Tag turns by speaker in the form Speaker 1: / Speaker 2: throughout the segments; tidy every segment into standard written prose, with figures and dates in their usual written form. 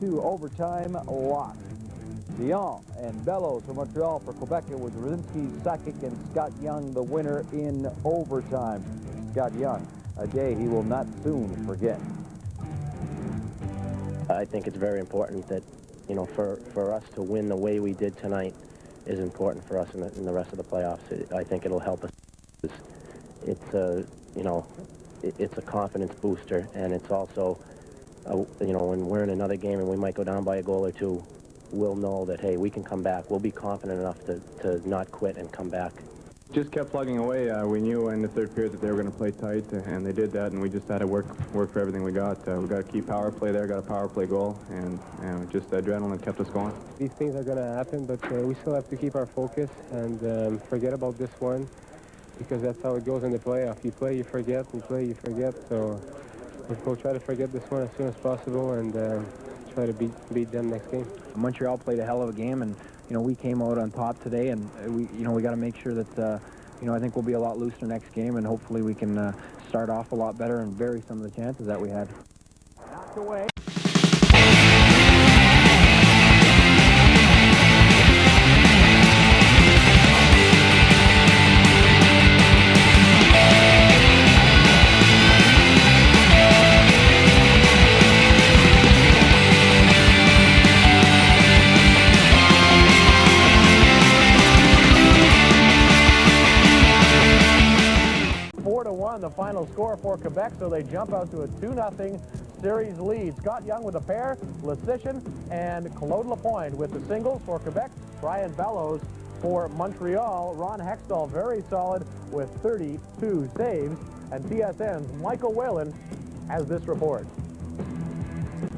Speaker 1: 3-2 overtime loss. Dion and Bellows from Montreal. For Quebec, it was Rudzinski, Sakic, and Scott Young, the winner in overtime. Scott Young, a day he will not soon forget.
Speaker 2: I think it's very important that, you know, for us to win the way we did tonight is important for us in the rest of the playoffs. I think it'll help us. It's a, you know, it's a confidence booster, and it's also, you know, when we're in another game and we might go down by a goal or two, we'll know that, hey, we can come back. We'll be confident enough to not quit and come back.
Speaker 3: Just kept plugging away. We knew in the third period that they were going to play tight, and they did that, and we just had to work for everything we got. We got a key power play there, got a power play goal, and just adrenaline kept us going.
Speaker 4: These things are going to happen, but we still have to keep our focus and forget about this one, because that's how it goes in the playoff. You play, you forget, you play, you forget. So we'll try to forget this one as soon as possible and try to beat them next game.
Speaker 5: Montreal played a hell of a game, and we came out on top today, and we got to make sure that I think we'll be a lot looser next game, and hopefully we can start off a lot better and vary some of the chances that we had.
Speaker 1: Knocked away. The final score for Quebec, so they jump out to a 2-0 series lead. Scott Young with a pair, Lecition and Claude Lapointe with the singles for Quebec. Brian Bellows for Montreal. Ron Hextall very solid with 32 saves. And TSN's Michael Whalen has this report.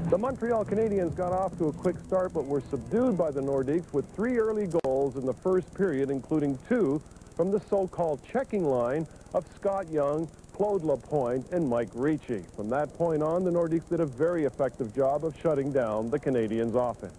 Speaker 6: The Montreal Canadiens got off to a quick start, but were subdued by the Nordiques with 3 early goals in the first period, including 2 from the so-called checking line of Scott Young, Claude Lapointe, and Mike Ricci. From that point on, the Nordiques did a very effective job of shutting down the Canadiens' offense.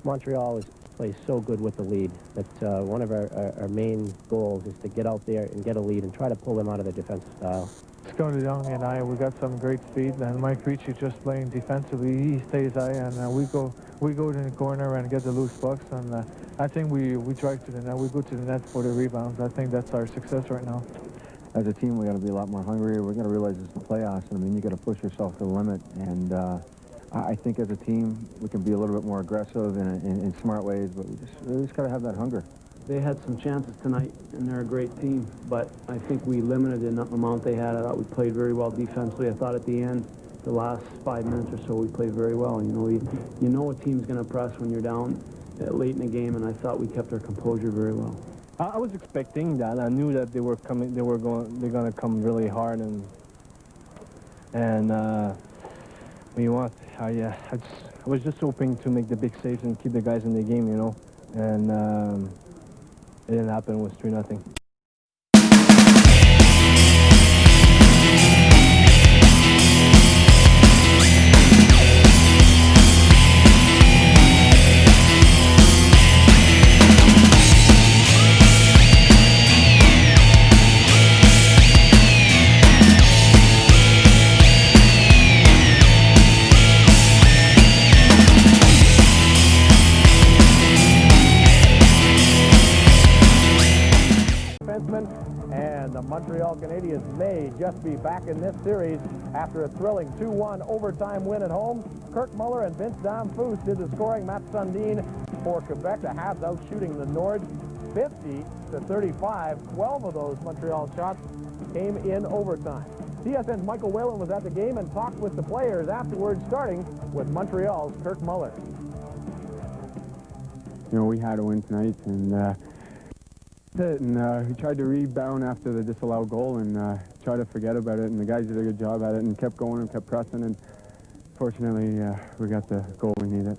Speaker 5: Montreal plays so good with the lead that one of our main goals is to get out there and get a lead and try to pull them out of their defensive style.
Speaker 7: Scott Young and we got some great speed, and Mike Ricci just playing defensively. He stays high, and we go to the corner and get the loose pucks, and I think we drive to the net. We go to the net for the rebounds. I think that's our success right now.
Speaker 8: As a team, we got to be a lot more hungry. We're going to realize it's the playoffs. I mean, you got to push yourself to the limit, and I think as a team, we can be a little bit more aggressive in smart ways, but we just got to have that hunger.
Speaker 9: They had some chances tonight, and they're a great team, but I think we limited the amount they had. I thought we played very well defensively. I thought at the end, the last 5 minutes or so, we played very well. You know a team's going to press when you're down late in the game, and I thought we kept our composure very well.
Speaker 4: I was expecting that. I knew that they were coming. They're going to come really hard, and I was just hoping to make the big saves and keep the guys in the game, and it didn't happen. It was 3-0.
Speaker 1: And the Montreal Canadiens may just be back in this series after a thrilling 2-1 overtime win at home. Kirk Muller and Vince Damphousse did the scoring. Matt Sundin for Quebec. The Habs out shooting the Nords 50-35. 12 of those Montreal shots came in overtime. TSN's Michael Whalen was at the game and talked with the players afterwards, starting with Montreal's Kirk Muller.
Speaker 3: We had to win tonight, and we tried to rebound after the disallowed goal and try to forget about it, and the guys did a good job at it and kept going and kept pressing, and fortunately we got the goal we needed.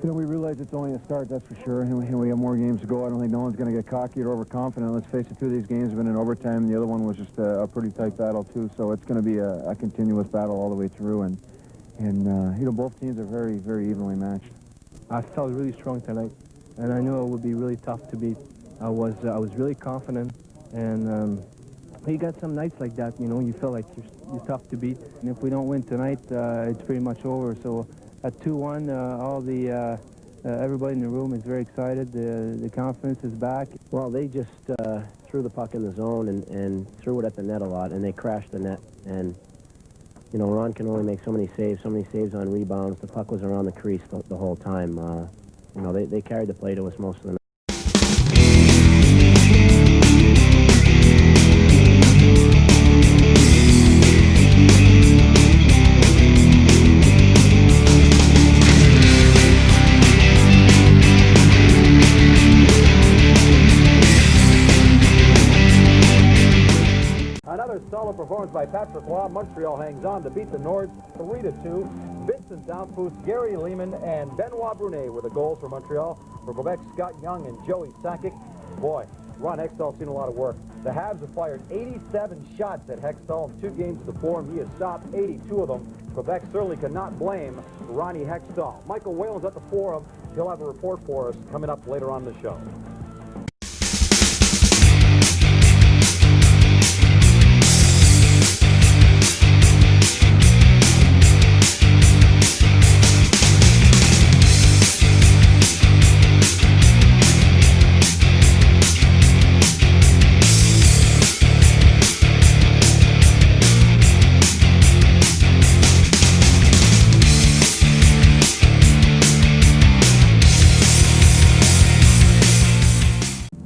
Speaker 8: We realize it's only a start, that's for sure, and we have more games to go. I don't think no one's going to get cocky or overconfident. Let's face it, 2 of these games have been in overtime. The other one was just a pretty tight battle too, so it's going to be a continuous battle all the way through, and both teams are very, very evenly matched.
Speaker 4: I felt really strong tonight, and I knew it would be really tough to beat. I was really confident, and you got some nights like that, you feel like you're tough to beat. And if we don't win tonight, it's pretty much over. So
Speaker 9: at 2-1, all the everybody in the room is very excited. The confidence is back.
Speaker 2: Well, they just threw the puck in the zone and threw it at the net a lot, and they crashed the net. And, you know, Ron can only make so many saves on rebounds. The puck was around the crease the whole time. You know, they carried the play to us most of the night.
Speaker 1: Another solid performance by Patrick Waugh. Montreal hangs on to beat the Nords 3-2. Vincent Damphousse, Gary Lehman, and Benoit Brunet were the goals for Montreal. For Quebec, Scott Young and Joey Sakic. Boy, Ron Hextall's seen a lot of work. The Habs have fired 87 shots at Hextall in 2 games of the Forum. He has stopped 82 of them. Quebec certainly cannot blame Ronnie Hextall. Michael Whalen's at the Forum. He'll have a report for us coming up later on in the show.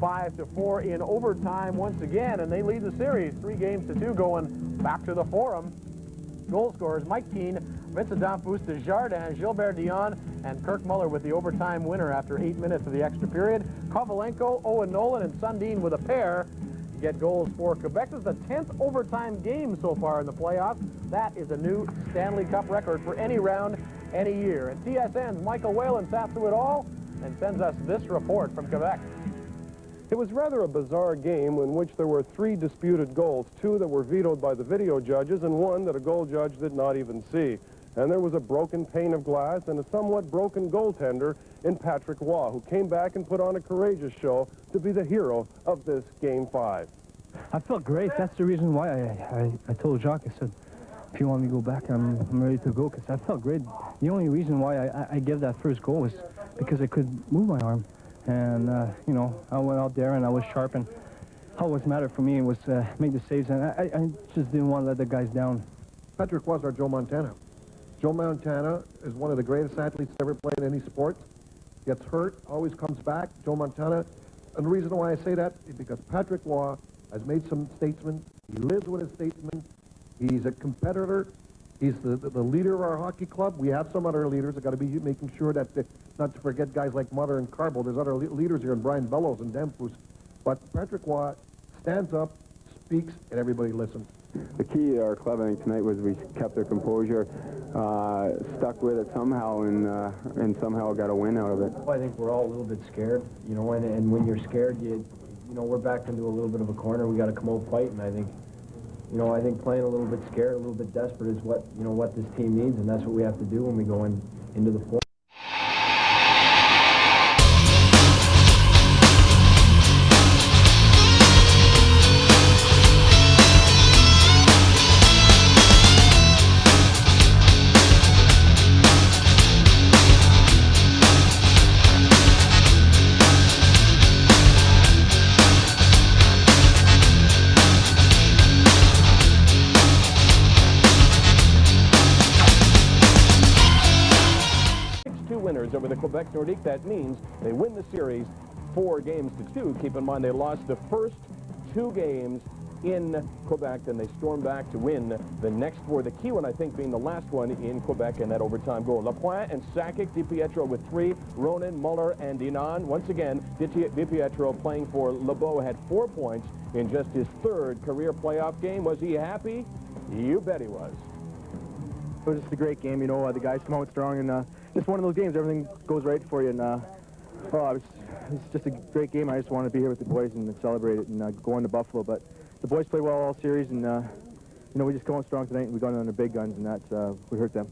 Speaker 1: 5-4 in overtime once again, and they lead the series 3-2 going back to the Forum. Goal scorers Mike Keane, Vincent Damphousse, Desjardins, Gilbert Dion, and Kirk Muller with the overtime winner after 8 minutes of the extra period. Kovalenko, Owen Nolan, and Sundin with a pair get goals for Quebec. This is the 10th overtime game so far in the playoffs. That is a new Stanley Cup record for any round, any year. And TSN's Michael Whalen sat through it all and sends us this report from Quebec.
Speaker 6: It was rather a bizarre game in which there were 3 disputed goals, 2 that were vetoed by the video judges and 1 that a goal judge did not even see. And there was a broken pane of glass and a somewhat broken goaltender in Patrick Waugh, who came back and put on a courageous show to be the hero of this Game 5.
Speaker 9: I felt great. That's the reason why I told Jacques, I said, if you want me to go back, I'm ready to go, because I felt great. The only reason why I gave that first goal was because I could move my arm. And, you know, I went out there and I was sharp, and all what mattered for me was make the saves, and I just didn't want to let the guys down.
Speaker 10: Patrick was our Joe Montana. Joe Montana is one of the greatest athletes to ever play in any sport. Gets hurt, always comes back. Joe Montana. And the reason why I say that is because Patrick Waugh has made some statements. He lives with his statements. He's a competitor. He's the leader of our hockey club. We have some other leaders. I've got to be making sure that, not to forget guys like Mutter and Carbo. There's other leaders here, and Brian Bellows and Damphousse. But Patrick Waugh stands up, speaks, and everybody listens.
Speaker 3: The key to our club, I think, tonight was we kept our composure, stuck with it somehow, and somehow got a win out of it.
Speaker 5: I think we're all a little bit scared, you know, and when you're scared, you know, we're backed into a little bit of a corner. We got to come out fighting. I think, you know, I think playing a little bit scared, a little bit desperate is what, you know, what this team needs, and that's what we have to do when we go into the fourth.
Speaker 6: Over the Quebec Nordiques. That means they win the series 4-2. Keep in mind they lost the first 2 games in Quebec, and they stormed back to win the next 4. The key one, I think, being the last one in Quebec and that overtime goal. Lapointe and Sakic, DiPietro with 3, Ronan, Muller, and Dinan. Once again, DiPietro playing for Lebeau had 4 points in just his 3rd career playoff game. Was he happy? You bet he was.
Speaker 11: It was just a great game, you know. The guys come out strong, and just one of those games, everything goes right for you. And it's just a great game. I just wanted to be here with the boys and celebrate it and go into Buffalo. But the boys played well all series, and you know, we just come out strong tonight, and we got on the big guns, and that's we hurt them.